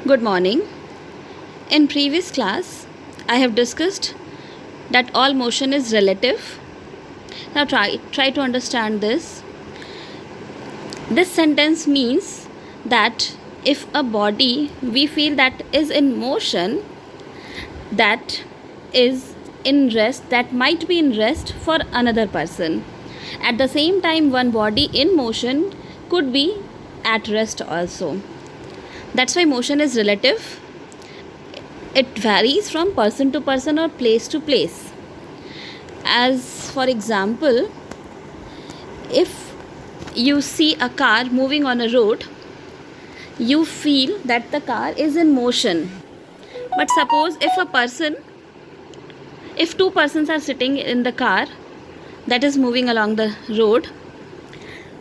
Good morning. In previous class, I have discussed that all motion is relative. Now try to understand this. This sentence means that if a body we feel that is in motion, that is in rest, that might be in rest for another person. At the same time, one body in motion could be at rest also. That's why motion is relative. It varies from person to person or place to place. As for example, if you see a car moving on a road, you feel that the car is in motion. But suppose if two persons are sitting in the car that is moving along the road,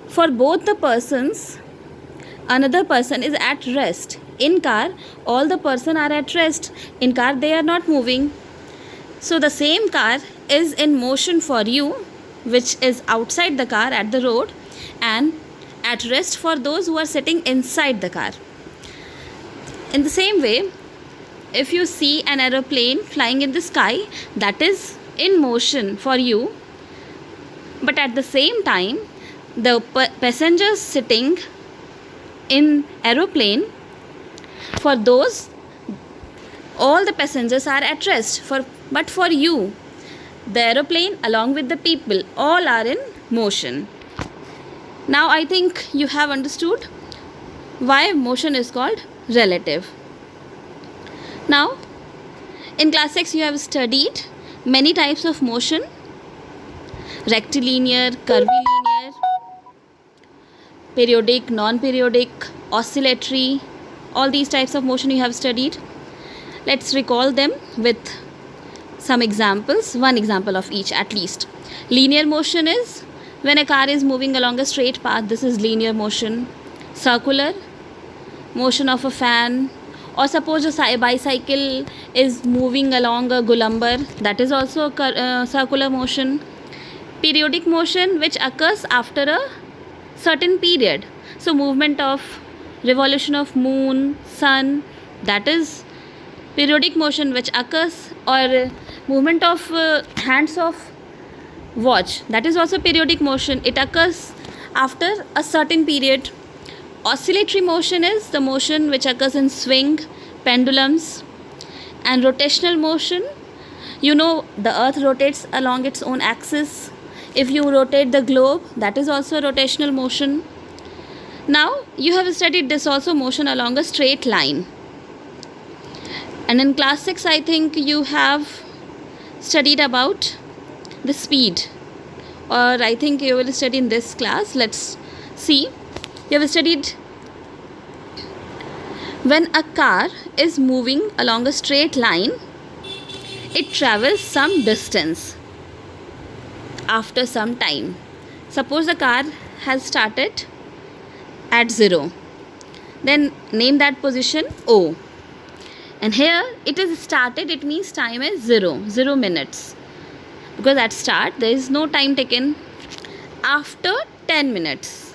for both the persons, another person is at rest. In car, all the person are at rest. In car, they are not moving. So the same car is in motion for you, which is outside the car at the road, and at rest for those who are sitting inside the car. In the same way, if you see an aeroplane flying in the sky, that is in motion for you, but at the same time, the passengers sitting in aeroplane, for those, all the passengers are at rest. But for you, the aeroplane along with the people, all are in motion. Now I think you have understood why motion is called relative. Now, in class 6 you have studied many types of motion: rectilinear, curvilinear, periodic, non-periodic, oscillatory. All these types of motion you have studied. Let's recall them with some examples, one example of each at least. Linear motion is when a car is moving along a straight path. This is linear motion. Circular motion of a fan, or suppose a bicycle is moving along a goalumber, that is also a circular motion. Periodic motion, which occurs after a certain period. So movement of revolution of moon, sun, that is periodic motion which occurs, or movement of hands of watch, that is also periodic motion. It occurs after a certain period. Oscillatory motion is the motion which occurs in swing, pendulums. And rotational motion, you know, the earth rotates along its own axis. If you rotate the globe, that is also rotational motion. Now you have studied this also, motion along a straight line. And in class 6 I think you have studied about the speed, or I think you will study in this class. Let's see. You have studied when a car is moving along a straight line, it travels some distance after some time. Suppose the car has started at 0, then name that position O, and here it is started, it means time is 0 minutes, because at start there is no time taken. After 10 minutes,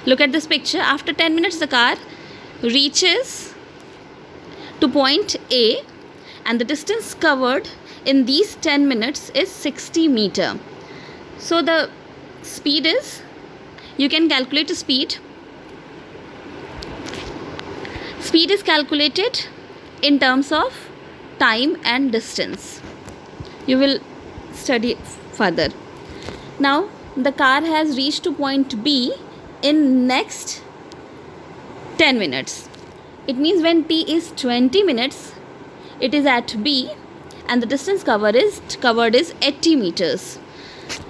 look at this picture. After 10 minutes the car reaches to point A, and the distance covered in these 10 minutes is 60 meter. So the speed is, you can calculate the speed. Speed is calculated in terms of time and distance. You will study further. Now the car has reached to point B in next 10 minutes. It means when t is 20 minutes, it is at B, and the distance covered is 80 meters.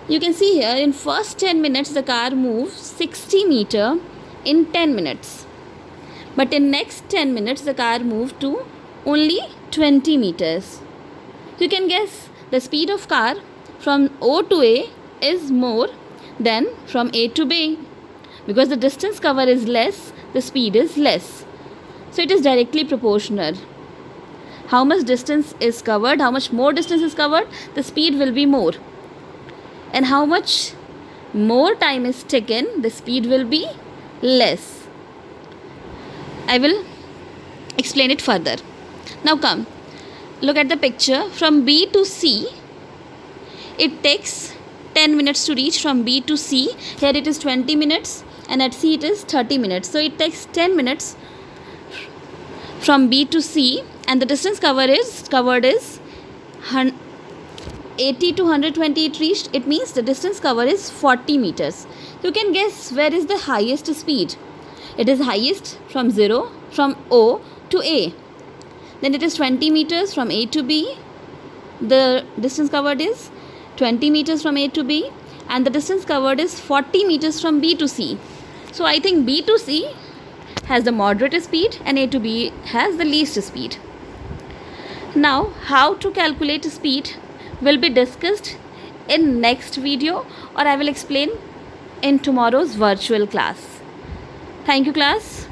You can see here, in first 10 minutes the car moves 60 meter in 10 minutes. But in next 10 minutes the car moved to only 20 meters. You can guess the speed of car from O to A is more than from A to B. Because the distance covered is less, the speed is less. So it is directly proportional. How much distance is covered, how much more distance is covered, the speed will be more. And how much more time is taken, the speed will be less. I will explain it further. Now come, look at the picture. From B to C, it takes 10 minutes to reach from B to C. Here it is 20 minutes and at C it is 30 minutes. So it takes 10 minutes from B to C, and the distance covered is 80 to 120 it reached. It means the distance covered is 40 meters. You can guess where is the highest speed. It is highest from O to A. Then it is 20 meters from A to B. The distance covered is 20 meters from A to B, and the distance covered is 40 meters from B to C. So I think B to C has the moderate speed and A to B has the least speed. Now, how to calculate speed will be discussed in next video, or I will explain in tomorrow's virtual class. Thank you, class.